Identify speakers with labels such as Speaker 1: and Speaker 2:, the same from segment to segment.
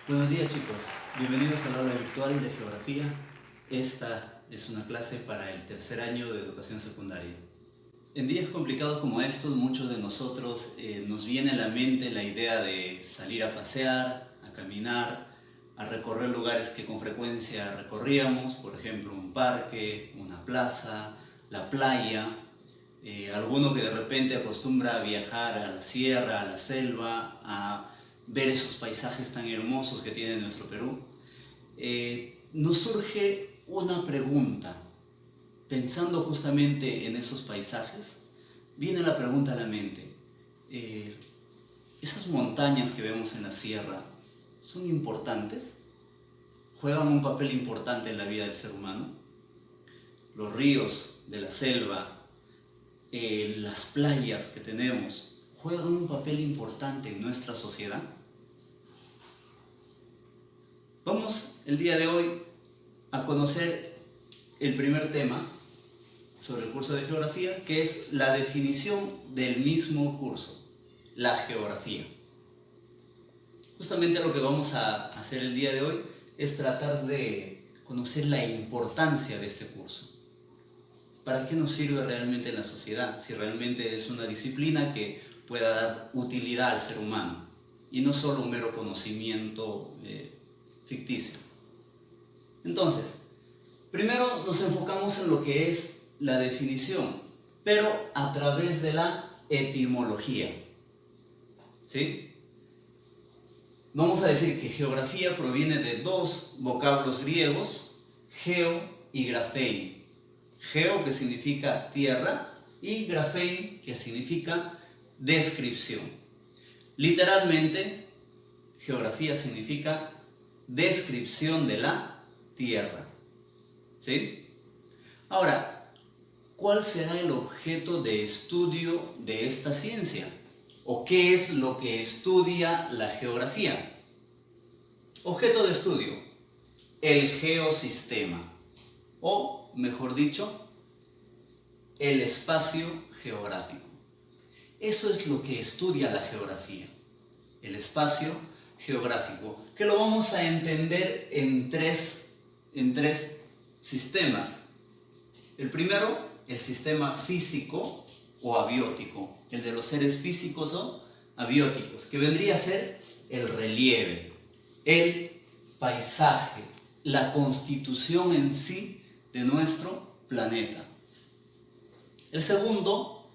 Speaker 1: Buenos días chicos, bienvenidos al aula virtual de Geografía. Esta es una clase para el tercer año de educación secundaria. En días complicados como estos, muchos de nosotros nos viene a la mente la idea de salir a pasear, a caminar, a recorrer lugares que con frecuencia recorríamos, por ejemplo un parque, una plaza, la playa. Alguno que de repente acostumbra a viajar a la sierra, a la selva, a ver esos paisajes tan hermosos que tiene nuestro Perú, nos surge una pregunta. Pensando justamente en esos paisajes, viene la pregunta a la mente. ¿Esas montañas que vemos en la sierra son importantes? ¿Juegan un papel importante en la vida del ser humano? Los ríos de la selva, las playas que tenemos, ¿juegan un papel importante en nuestra sociedad? Vamos el día de hoy a conocer el primer tema sobre el curso de geografía, que es la definición del mismo curso, la geografía. Justamente lo que vamos a hacer el día de hoy es tratar de conocer la importancia de este curso. ¿Para qué nos sirve realmente en la sociedad? Si realmente es una disciplina que pueda dar utilidad al ser humano y no solo un mero conocimiento ficticio. Entonces, primero nos enfocamos en lo que es la definición, pero a través de la etimología. ¿Sí? Vamos a decir que geografía proviene de dos vocablos griegos, geo y graphein. Geo, que significa tierra, y graphein, que significa descripción. Literalmente, geografía significa descripción de la tierra. ¿Sí? Ahora, ¿cuál será el objeto de estudio de esta ciencia? ¿O qué es lo que estudia la geografía? Objeto de estudio, el geosistema, o mejor dicho, el espacio geográfico. Eso es lo que estudia la geografía, el espacio geográfico, que lo vamos a entender en tres sistemas. El primero, el sistema físico o abiótico, el de los seres físicos o abióticos, que vendría a ser el relieve, el paisaje, la constitución en sí de nuestro planeta. El segundo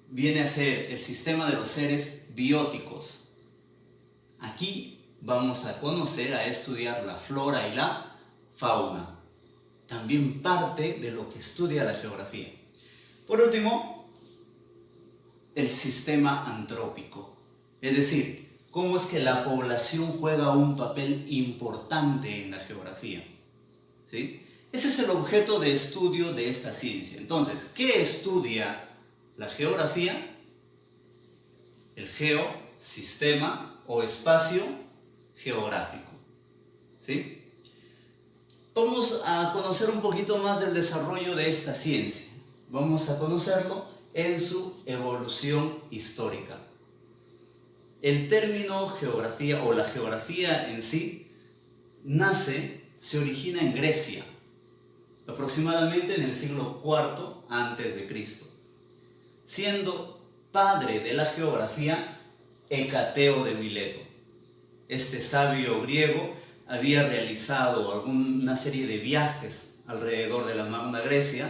Speaker 1: viene a ser el sistema de los seres bióticos. Aquí vamos a conocer, a estudiar la flora y la fauna. También parte de lo que estudia la geografía. Por último, el sistema antrópico. Es decir, cómo es que la población juega un papel importante en la geografía. ¿Sí? Ese es el objeto de estudio de esta ciencia. Entonces, ¿qué estudia la geografía? El geo, sistema o espacio geográfico. ¿Sí? Vamos a conocer un poquito más del desarrollo de esta ciencia. Vamos a conocerlo en su evolución histórica. El término geografía o la geografía en sí se origina en Grecia, aproximadamente en el siglo IV a.C., siendo padre de la geografía Hecateo de Mileto. Este sabio griego había realizado una serie de viajes alrededor de la Magna Grecia,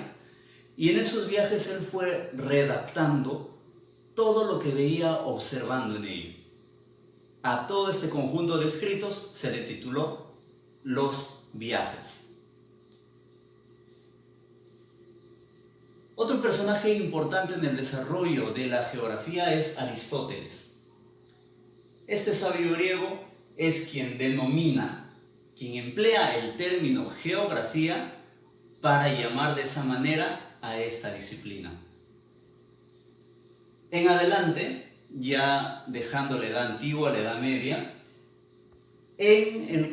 Speaker 1: y en esos viajes él fue redactando todo lo que veía observando en ello. A todo este conjunto de escritos se le tituló Los Viajes. Otro personaje importante en el desarrollo de la geografía es Aristóteles. Este sabio griego es quien emplea el término geografía para llamar de esa manera a esta disciplina. En adelante, ya dejando la edad antigua, la edad media,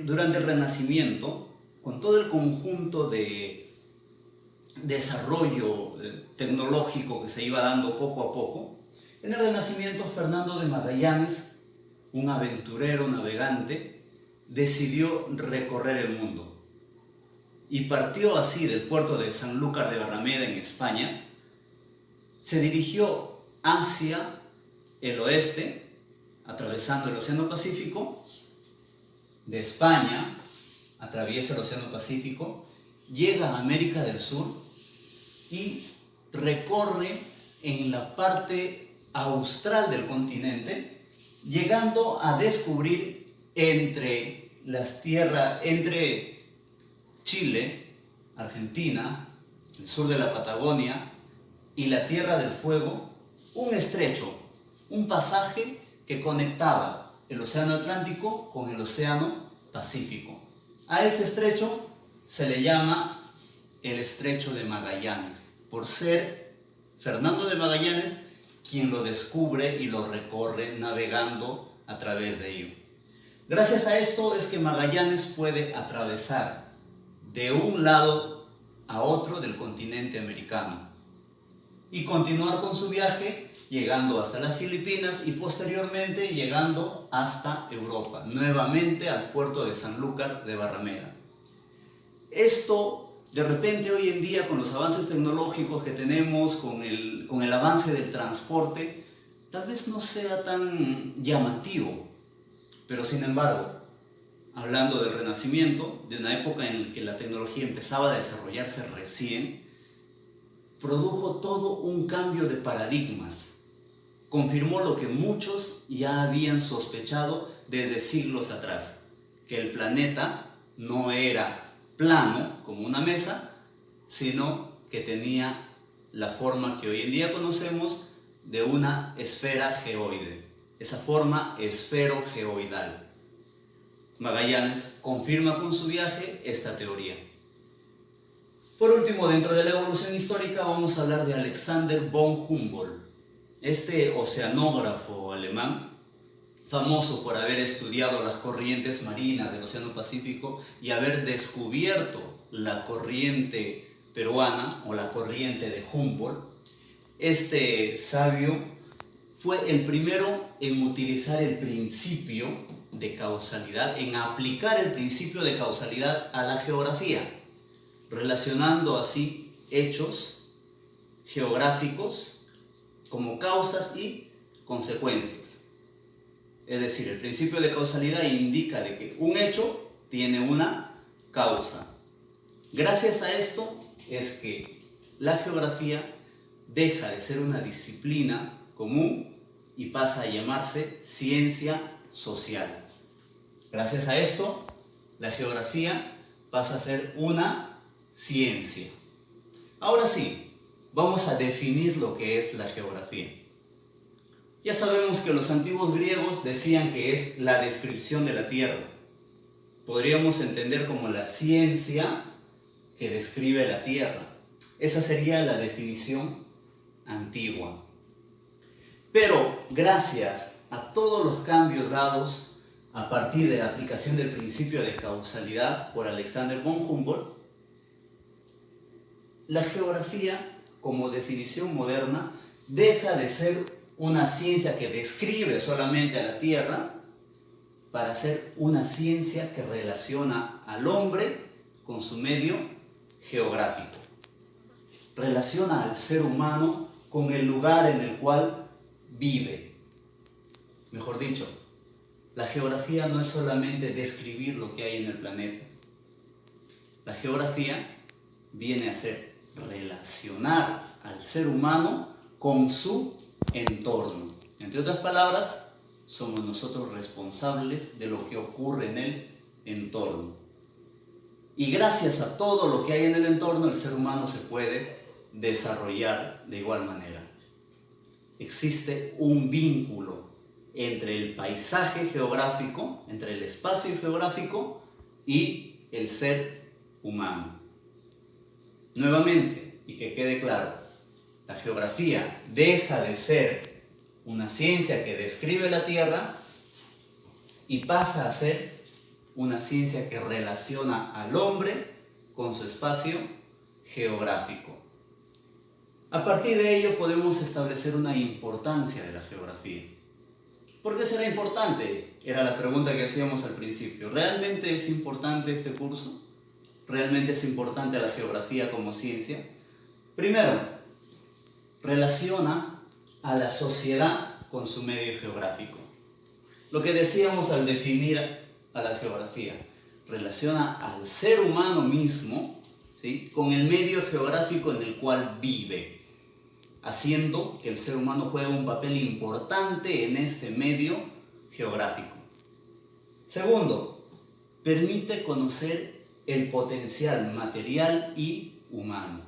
Speaker 1: durante el Renacimiento, con todo el conjunto de desarrollo tecnológico que se iba dando poco a poco, en el Renacimiento Fernando de Magallanes, un aventurero navegante, decidió recorrer el mundo y partió así del puerto de Sanlúcar de Barrameda en España, se dirigió hacia el oeste, atravesando el Océano Pacífico. De España atraviesa el Océano Pacífico, llega a América del Sur y recorre en la parte austral del continente, llegando a descubrir entre Chile, Argentina, el sur de la Patagonia y la Tierra del Fuego, un estrecho, un pasaje que conectaba el Océano Atlántico con el Océano Pacífico. A ese estrecho se le llama el Estrecho de Magallanes, por ser Fernando de Magallanes quien lo descubre y lo recorre navegando a través de ello. Gracias a esto es que Magallanes puede atravesar de un lado a otro del continente americano y continuar con su viaje, llegando hasta las Filipinas y posteriormente llegando hasta Europa, nuevamente al puerto de Sanlúcar de Barrameda. Esto, de repente, hoy en día, con los avances tecnológicos que tenemos, con el avance del transporte, tal vez no sea tan llamativo, pero sin embargo, hablando del Renacimiento, de una época en la que la tecnología empezaba a desarrollarse recién, produjo todo un cambio de paradigmas. Confirmó lo que muchos ya habían sospechado desde siglos atrás, que el planeta no era plano como una mesa, sino que tenía la forma que hoy en día conocemos de una esfera geoide, esa forma esfero-geoidal. Magallanes confirma con su viaje esta teoría. Por último, dentro de la evolución histórica vamos a hablar de Alexander von Humboldt, este oceanógrafo alemán, famoso por haber estudiado las corrientes marinas del Océano Pacífico y haber descubierto la corriente peruana o la corriente de Humboldt. Este sabio fue el primero en utilizar el principio de causalidad, en aplicar el principio de causalidad a la geografía, relacionando así hechos geográficos como causas y consecuencias. Es decir, el principio de causalidad indica de que un hecho tiene una causa. Gracias a esto es que la geografía deja de ser una disciplina común y pasa a llamarse ciencia social. Gracias a esto, la geografía pasa a ser una ciencia. Ahora sí, vamos a definir lo que es la geografía. Ya sabemos que los antiguos griegos decían que es la descripción de la Tierra. Podríamos entender como la ciencia que describe la Tierra. Esa sería la definición antigua. Pero gracias a todos los cambios dados a partir de la aplicación del principio de causalidad por Alexander von Humboldt, la geografía, como definición moderna, deja de ser una ciencia que describe solamente a la Tierra para ser una ciencia que relaciona al hombre con su medio geográfico. Relaciona al ser humano con el lugar en el cual vive. Mejor dicho, la geografía no es solamente describir lo que hay en el planeta. La geografía viene a ser relacionar al ser humano con su entorno. Entre otras palabras, somos nosotros responsables de lo que ocurre en el entorno. Y gracias a todo lo que hay en el entorno, el ser humano se puede desarrollar de igual manera. Existe un vínculo entre el paisaje geográfico, entre el espacio geográfico y el ser humano. Nuevamente, y que quede claro, la geografía deja de ser una ciencia que describe la Tierra y pasa a ser una ciencia que relaciona al hombre con su espacio geográfico. A partir de ello podemos establecer una importancia de la geografía. ¿Por qué será importante? Era la pregunta que hacíamos al principio. ¿Realmente es importante este curso? ¿Realmente es importante la geografía como ciencia? Primero, relaciona a la sociedad con su medio geográfico. Lo que decíamos al definir a la geografía, relaciona al ser humano mismo, ¿sí?, con el medio geográfico en el cual vive, haciendo que el ser humano juegue un papel importante en este medio geográfico. Segundo, permite conocer el potencial material y humano.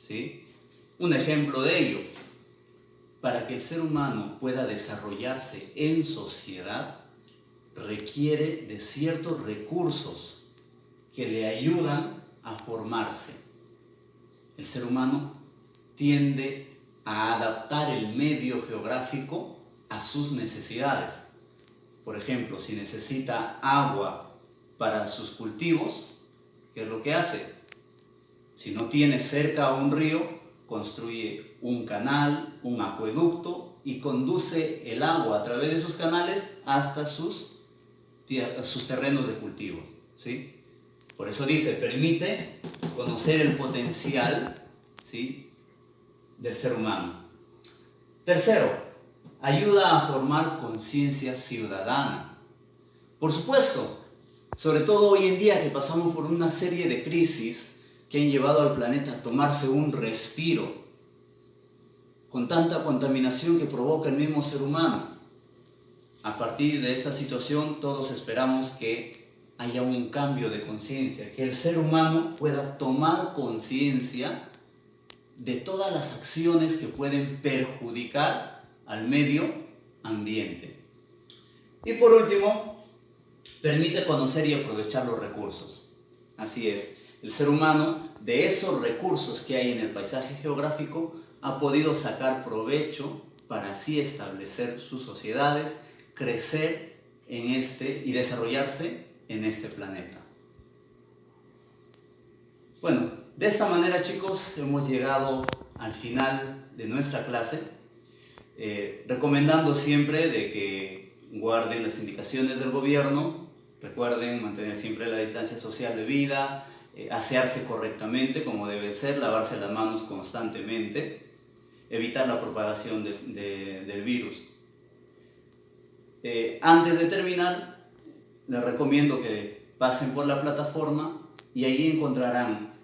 Speaker 1: ¿Sí? Un ejemplo de ello, para que el ser humano pueda desarrollarse en sociedad, requiere de ciertos recursos que le ayudan a formarse. El ser humano tiende a adaptar el medio geográfico a sus necesidades. Por ejemplo, si necesita agua para sus cultivos, ¿qué es lo que hace? Si no tiene cerca un río, construye un canal, un acueducto y conduce el agua a través de esos canales hasta sus terrenos de cultivo, ¿sí? Por eso dice, permite conocer el potencial, ¿sí?, del ser humano. Tercero, ayuda a formar conciencia ciudadana. Por supuesto, sobre todo hoy en día que pasamos por una serie de crisis que han llevado al planeta a tomarse un respiro, con tanta contaminación que provoca el mismo ser humano. A partir de esta situación todos esperamos que haya un cambio de conciencia, que el ser humano pueda tomar conciencia de todas las acciones que pueden perjudicar al medio ambiente. Y por último, permite conocer y aprovechar los recursos. Así es, el ser humano, de esos recursos que hay en el paisaje geográfico, ha podido sacar provecho para así establecer sus sociedades, crecer en y desarrollarse en este planeta. Bueno, de esta manera, chicos, hemos llegado al final de nuestra clase, recomendando siempre de que guarden las indicaciones del gobierno, recuerden mantener siempre la distancia social debida, asearse correctamente como debe ser, lavarse las manos constantemente, evitar la propagación del virus. Antes de terminar, les recomiendo que pasen por la plataforma y ahí encontrarán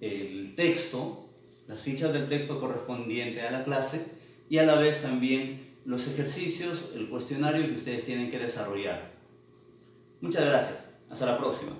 Speaker 1: el texto, las fichas del texto correspondiente a la clase y a la vez también los ejercicios, el cuestionario que ustedes tienen que desarrollar. Muchas gracias. Hasta la próxima.